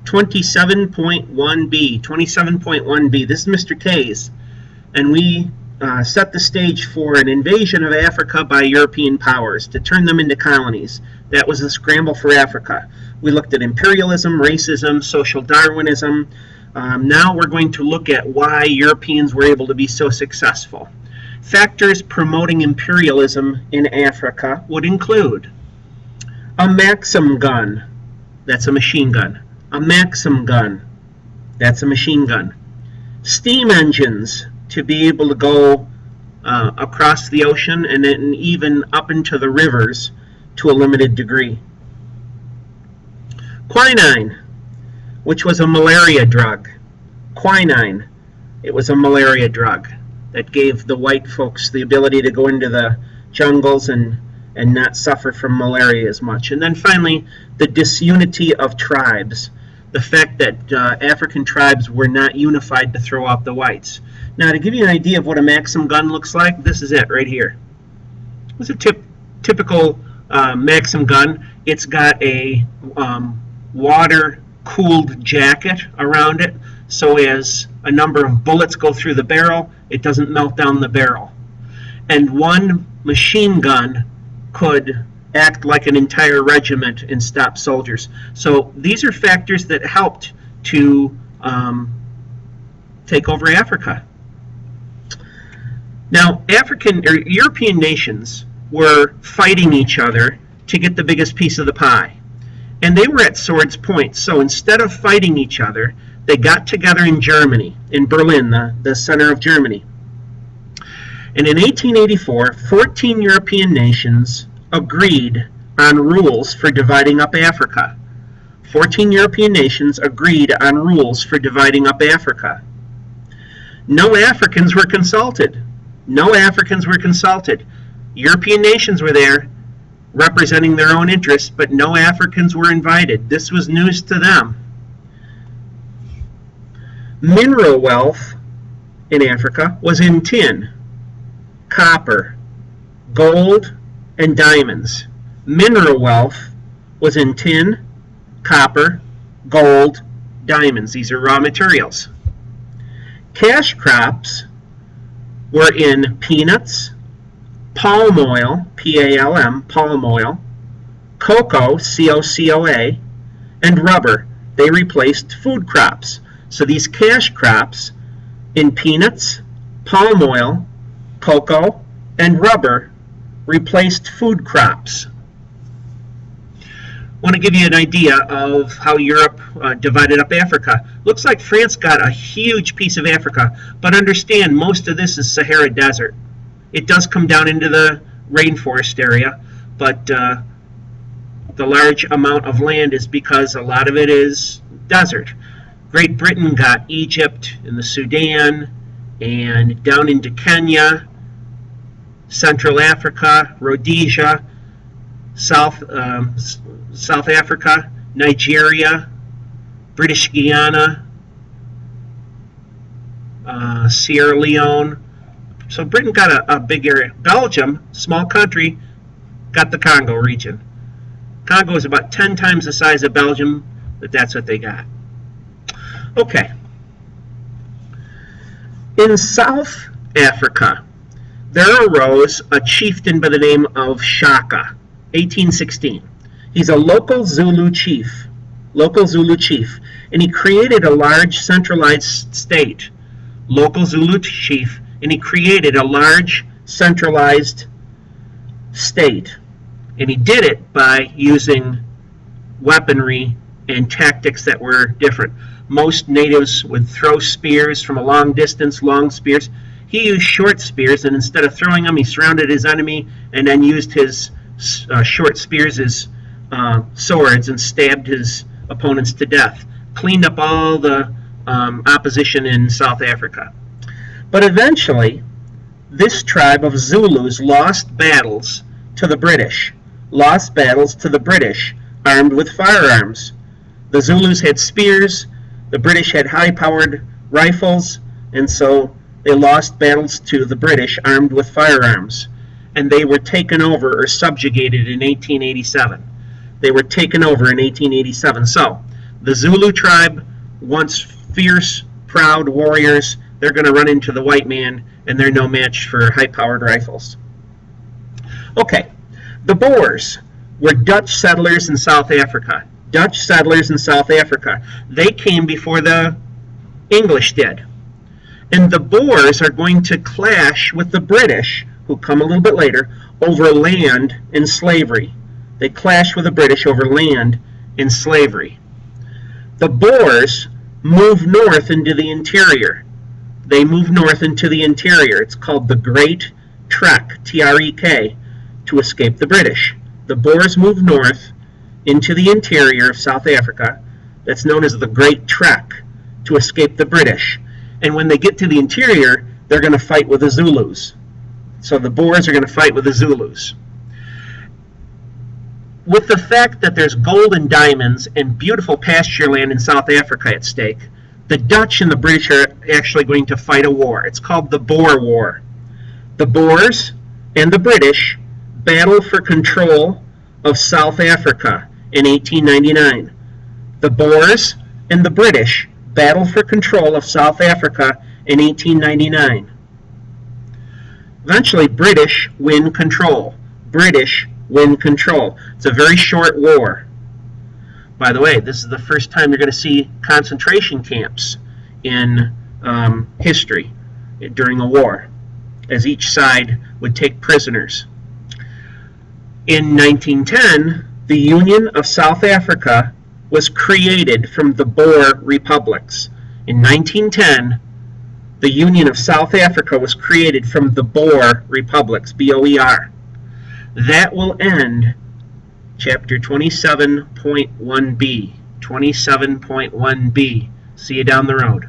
27.1b. 27.1b. This is Mr. K's. And we set the stage for an invasion of Africa by European powers to turn them into colonies. That was the scramble for Africa. We looked at imperialism, racism, social Darwinism. Now we're going to look at why Europeans were able to be so successful. Factors promoting imperialism in Africa would include a Maxim gun. That's a machine gun. A Maxim gun. That's a machine gun. Steam engines to be able to go across the ocean and then even up into the rivers to a limited degree. Quinine, which was a malaria drug. Quinine, it was a malaria drug that gave the white folks the ability to go into the jungles and not suffer from malaria as much. And then finally, the disunity of tribes. The fact that African tribes were not unified to throw out the whites. Now, to give you an idea of what a Maxim gun looks like, this is it right here. It's a typical Maxim gun. It's got a water-cooled jacket around it, so as a number of bullets go through the barrel, it doesn't melt down the barrel. And one machine gun could act like an entire regiment and stop soldiers. So these are factors that helped to take over Africa. Now, European nations were fighting each other to get the biggest piece of the pie. And they were at swords' points. So instead of fighting each other, they got together in Germany, in Berlin, the center of Germany. And in 1884, 14 European nations agreed on rules for dividing up Africa. 14 European nations agreed on rules for dividing up Africa. No Africans were consulted. No Africans were consulted. European nations were there representing their own interests, but no Africans were invited. This was news to them. Mineral wealth in Africa was in tin, copper, gold, and diamonds. Mineral wealth was in tin, copper, gold, diamonds. These are raw materials. Cash crops were in peanuts, palm oil, P-A-L-M, palm oil, cocoa, C-O-C-O-A, and rubber. They replaced food crops. So these cash crops in peanuts, palm oil, cocoa, and rubber replaced food crops. I want to give you an idea of how Europe divided up Africa. Looks like France got a huge piece of Africa, but understand most of this is Sahara Desert. It does come down into the rainforest area, but the large amount of land is because a lot of it is desert. Great Britain got Egypt and the Sudan and down into Kenya, Central Africa, Rhodesia, South Africa, Nigeria, British Guiana, Sierra Leone. So Britain got a big area. Belgium, small country, got the Congo region. Congo is about 10 times the size of Belgium, but that's what they got. Okay. In South Africa, there arose a chieftain by the name of Shaka, 1816. He's a local Zulu chief, and he created a large centralized state, local Zulu chief, and he created a large centralized state. And he did it by using weaponry and tactics that were different. Most natives would throw spears from a long distance, long spears. He used short spears, and instead of throwing them, he surrounded his enemy and then used his short spears as swords and stabbed his opponents to death. Cleaned up all the opposition in South Africa. But eventually, this tribe of Zulus lost battles to the British. Armed with firearms. The Zulus had spears, the British had high-powered rifles, and so they lost battles to the British armed with firearms. And they were taken over or subjugated in 1887. So, The Zulu tribe, once fierce, proud warriors, they're going to run into the white man, and they're no match for high-powered rifles. Okay, the Boers were Dutch settlers in South Africa. Dutch settlers in South Africa. They came before the English did. And the Boers are going to clash with the British, who come a little bit later, over land and slavery. They clash with the British over land and slavery. The Boers move north into the interior. They move north into the interior. It's called the Great Trek, T-R-E-K, to escape the British. The Boers move north into the interior of South Africa. That's known as the Great Trek, to escape the British. And when they get to the interior, they're going to fight with the Zulus. So the Boers are going to fight with the Zulus. With the fact that there's gold and diamonds and beautiful pasture land in South Africa at stake, the Dutch and the British are actually going to fight a war. It's called the Boer War. The Boers and the British battle for control of South Africa in 1899. The Boers and the British battle for control of South Africa in 1899. Eventually, British win control. British win control. It's a very short war. By the way, this is the first time you're going to see concentration camps in history during a war, as each side would take prisoners. In 1910, the Union of South Africa was created from the Boer republics. In 1910, the Union of South Africa was created from the Boer republics, B-O-E-R. That will end Chapter 27.1b. 27.1b. See you down the road.